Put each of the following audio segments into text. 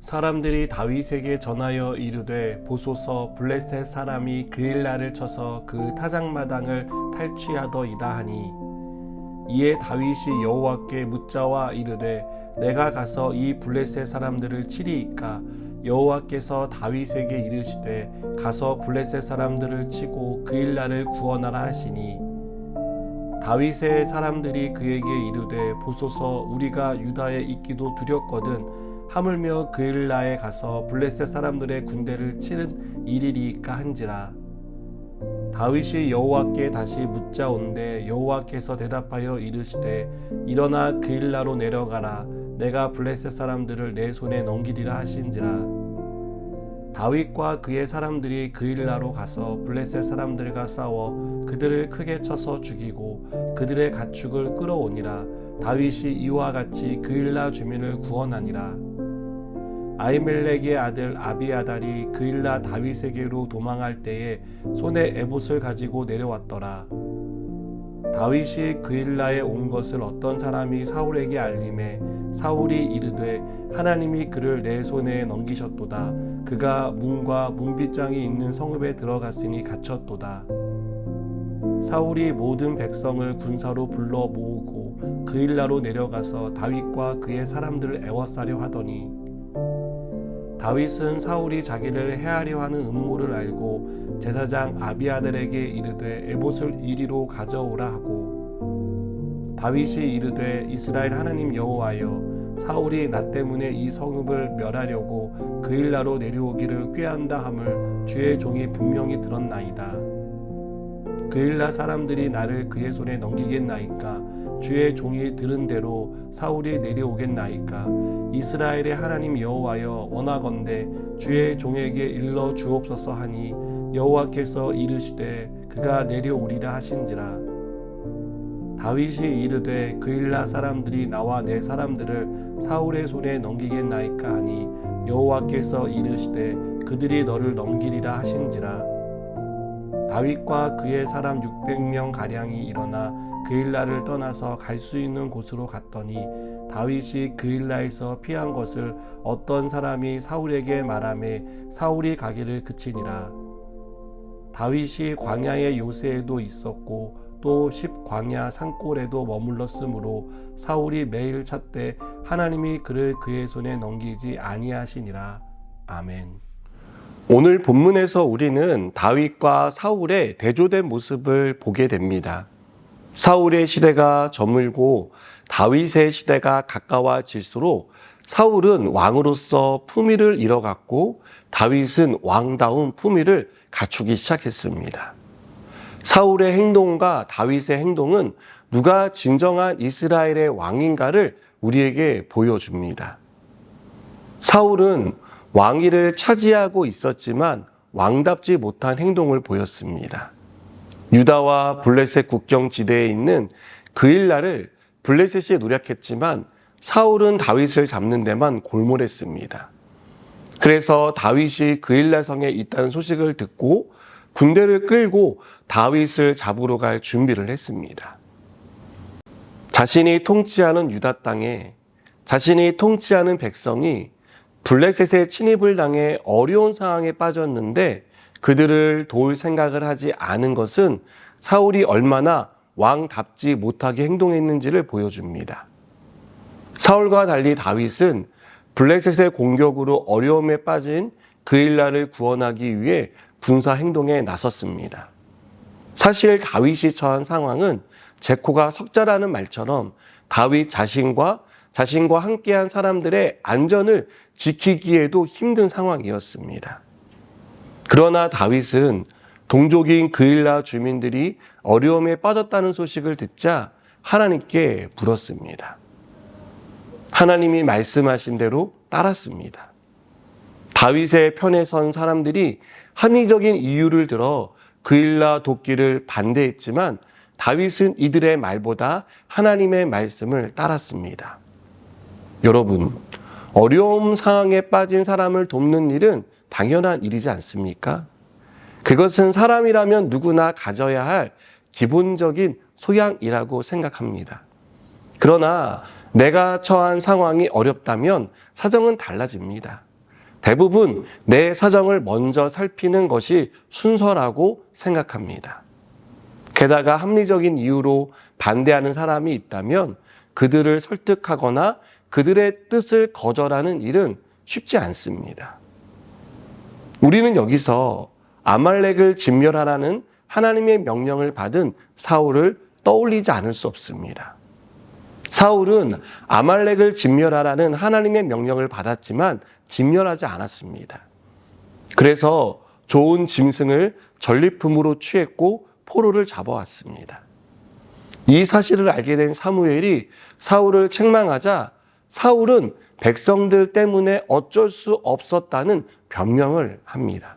사람들이 다윗에게 전하여 이르되 보소서 블레셋 사람이 그일라를 쳐서 그 타작마당을 탈취하더이다 하니 이에 다윗이 여호와께 묻자와 이르되 내가 가서 이 블레셋 사람들을 치리이까 여호와께서 다윗에게 이르시되 가서 블레셋 사람들을 치고 그일라를 구원하라 하시니 다윗의 사람들이 그에게 이르되 보소서 우리가 유다에 있기도 두렵거든 하물며 그일라에 가서 블레셋 사람들의 군대를 치는 일이리까 한지라. 다윗이 여호와께 다시 묻자온데 여호와께서 대답하여 이르시되 일어나 그일라로 내려가라 내가 블레셋 사람들을 내 손에 넘기리라 하신지라. 다윗과 그의 사람들이 그일라로 가서 블레셋 사람들과 싸워 그들을 크게 쳐서 죽이고 그들의 가축을 끌어오니라. 다윗이 이와 같이 그일라 주민을 구원하니라. 아히멜렉의 아들 아비아달이 그일라 다윗에게로 도망할 때에 손에 에봇을 가지고 내려왔더라. 다윗이 그일라에 온 것을 어떤 사람이 사울에게 알림해 사울이 이르되 하나님이 그를 내 손에 넘기셨도다. 그가 문과 문빗장이 있는 성읍에 들어갔으니 갇혔도다. 사울이 모든 백성을 군사로 불러 모으고 그일라로 내려가서 다윗과 그의 사람들을 애워싸려 하더니 다윗은 사울이 자기를 해하려 하는 음모를 알고 제사장 아비아달에게 이르되 에봇을 이리로 가져오라 하고 다윗이 이르되 이스라엘 하나님 여호와여 사울이 나 때문에 이 성읍을 멸하려고 그일라로 내려오기를 꾀한다 함을 주의 종이 분명히 들었나이다. 그일라 사람들이 나를 그의 손에 넘기겠나이까 주의 종이 들은 대로 사울이 내려오겠나이까 이스라엘의 하나님 여호와여 원하건대 주의 종에게 일러 주옵소서 하니 여호와께서 이르시되 그가 내려오리라 하신지라. 다윗이 이르되 그일라 사람들이 나와 내 사람들을 사울의 손에 넘기겠나이까 하니 여호와께서 이르시되 그들이 너를 넘기리라 하신지라. 다윗과 그의 사람 600명 가량이 일어나 그일라를 떠나서 갈 수 있는 곳으로 갔더니 다윗이 그일라에서 피한 것을 어떤 사람이 사울에게 말하매 사울이 가기를 그치니라. 다윗이 광야의 요새에도 있었고 또 십광야 산골에도 머물렀으므로 사울이 매일 찾되 하나님이 그를 그의 손에 넘기지 아니하시니라. 아멘. 오늘 본문에서 우리는 다윗과 사울의 대조된 모습을 보게 됩니다. 사울의 시대가 저물고 다윗의 시대가 가까워질수록 사울은 왕으로서 품위를 잃어갔고 다윗은 왕다운 품위를 갖추기 시작했습니다. 사울의 행동과 다윗의 행동은 누가 진정한 이스라엘의 왕인가를 우리에게 보여줍니다. 사울은 왕위를 차지하고 있었지만 왕답지 못한 행동을 보였습니다. 유다와 블레셋 국경 지대에 있는 그일라를 블레셋이 노략했지만 사울은 다윗을 잡는 데만 골몰했습니다. 그래서 다윗이 그일라 성에 있다는 소식을 듣고 군대를 끌고 다윗을 잡으러 갈 준비를 했습니다. 자신이 통치하는 유다 땅에 자신이 통치하는 백성이 블레셋의 침입을 당해 어려운 상황에 빠졌는데 그들을 도울 생각을 하지 않은 것은 사울이 얼마나 왕답지 못하게 행동했는지를 보여줍니다. 사울과 달리 다윗은 블레셋의 공격으로 어려움에 빠진 그일라를 구원하기 위해 군사 행동에 나섰습니다. 사실 다윗이 처한 상황은 제코가 석자라는 말처럼 다윗 자신과 함께한 사람들의 안전을 지키기에도 힘든 상황이었습니다. 그러나 다윗은 동족인 그일라 주민들이 어려움에 빠졌다는 소식을 듣자 하나님께 물었습니다. 하나님이 말씀하신 대로 따랐습니다. 다윗의 편에 선 사람들이 합리적인 이유를 들어 그일라 돕기를 반대했지만 다윗은 이들의 말보다 하나님의 말씀을 따랐습니다. 여러분, 어려움 상황에 빠진 사람을 돕는 일은 당연한 일이지 않습니까? 그것은 사람이라면 누구나 가져야 할 기본적인 소양이라고 생각합니다. 그러나 내가 처한 상황이 어렵다면 사정은 달라집니다. 대부분 내 사정을 먼저 살피는 것이 순서라고 생각합니다. 게다가 합리적인 이유로 반대하는 사람이 있다면 그들을 설득하거나 그들의 뜻을 거절하는 일은 쉽지 않습니다. 우리는 여기서 아말렉을 진멸하라는 하나님의 명령을 받은 사울을 떠올리지 않을 수 없습니다. 사울은 아말렉을 진멸하라는 하나님의 명령을 받았지만 진멸하지 않았습니다. 그래서 좋은 짐승을 전리품으로 취했고 포로를 잡아왔습니다. 이 사실을 알게 된 사무엘이 사울을 책망하자 사울은 백성들 때문에 어쩔 수 없었다는 변명을 합니다.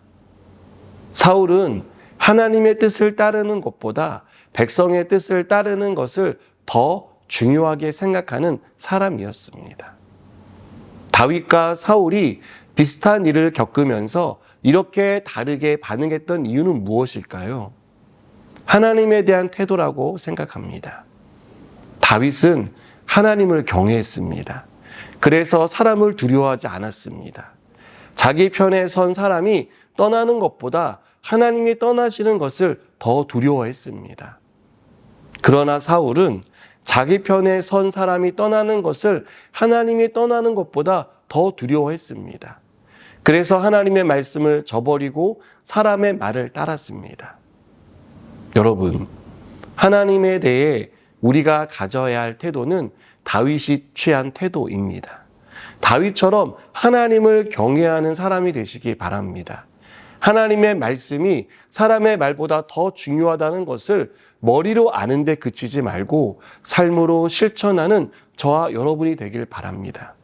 사울은 하나님의 뜻을 따르는 것보다 백성의 뜻을 따르는 것을 더 중요하게 생각하는 사람이었습니다. 다윗과 사울이 비슷한 일을 겪으면서 이렇게 다르게 반응했던 이유는 무엇일까요? 하나님에 대한 태도라고 생각합니다. 다윗은 하나님을 경외했습니다. 그래서 사람을 두려워하지 않았습니다. 자기 편에 선 사람이 떠나는 것보다 하나님이 떠나시는 것을 더 두려워했습니다. 그러나 사울은 자기 편에 선 사람이 떠나는 것을 하나님이 떠나는 것보다 더 두려워했습니다. 그래서 하나님의 말씀을 저버리고 사람의 말을 따랐습니다. 여러분, 하나님에 대해 우리가 가져야 할 태도는 다윗이 취한 태도입니다. 다윗처럼 하나님을 경외하는 사람이 되시기 바랍니다. 하나님의 말씀이 사람의 말보다 더 중요하다는 것을 머리로 아는데 그치지 말고 삶으로 실천하는 저와 여러분이 되길 바랍니다.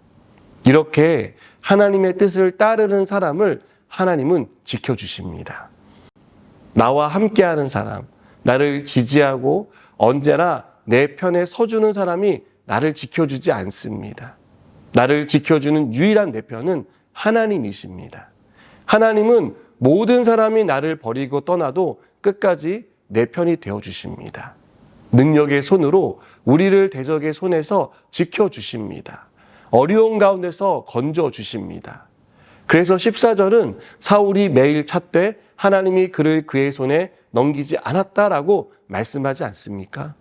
이렇게 하나님의 뜻을 따르는 사람을 하나님은 지켜주십니다. 나와 함께하는 사람, 나를 지지하고 언제나 내 편에 서주는 사람이 나를 지켜주지 않습니다. 나를 지켜주는 유일한 내 편은 하나님이십니다. 하나님은 모든 사람이 나를 버리고 떠나도 끝까지 내 편이 되어주십니다. 능력의 손으로 우리를 대적의 손에서 지켜주십니다. 어려운 가운데서 건져주십니다. 그래서 14절은 사울이 매일 찾되 하나님이 그를 그의 손에 넘기지 않았다라고 말씀하지 않습니까?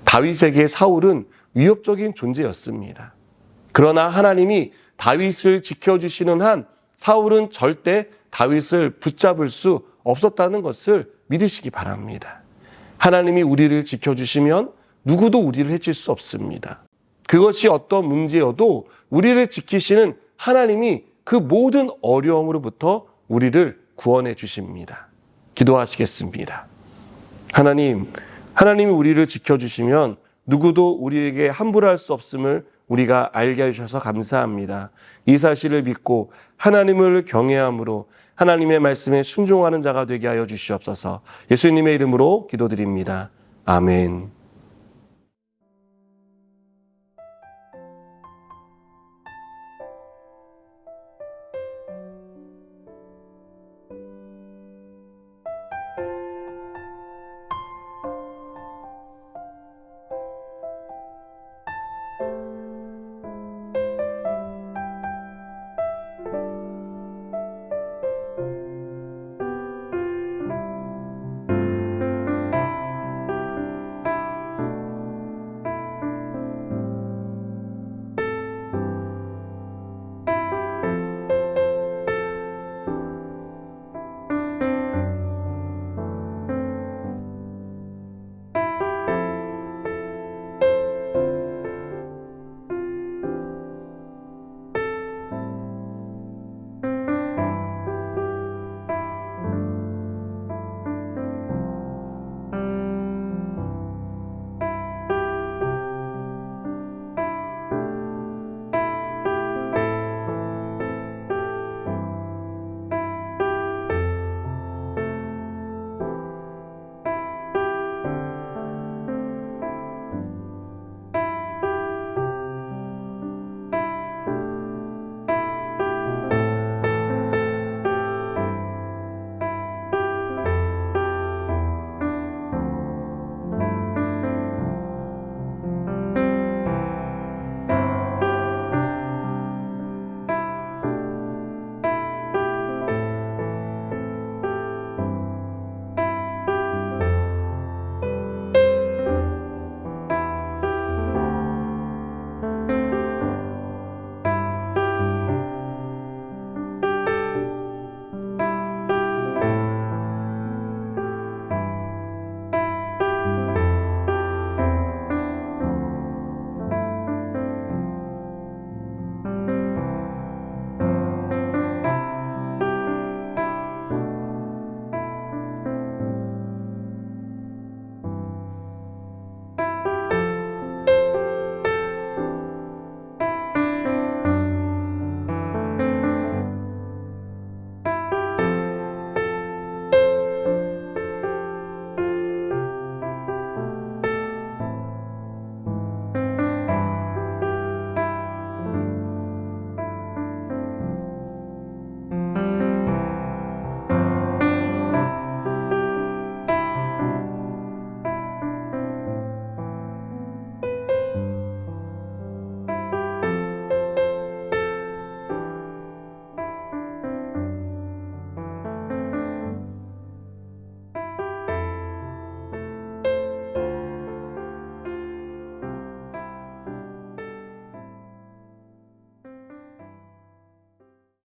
다윗에게 사울은 위협적인 존재였습니다. 그러나 하나님이 다윗을 지켜주시는 한 사울은 절대 다윗을 붙잡을 수 없었다는 것을 믿으시기 바랍니다. 하나님이 우리를 지켜주시면 누구도 우리를 해칠 수 없습니다. 그것이 어떤 문제여도 우리를 지키시는 하나님이 그 모든 어려움으로부터 우리를 구원해 주십니다. 기도하시겠습니다. 하나님이 우리를 지켜주시면 누구도 우리에게 함부로할 수 없음을 우리가 알게 해주셔서 감사합니다. 이 사실을 믿고 하나님을 경외함으로 하나님의 말씀에 순종하는 자가 되게 하여 주시옵소서. 예수님의 이름으로 기도드립니다. 아멘.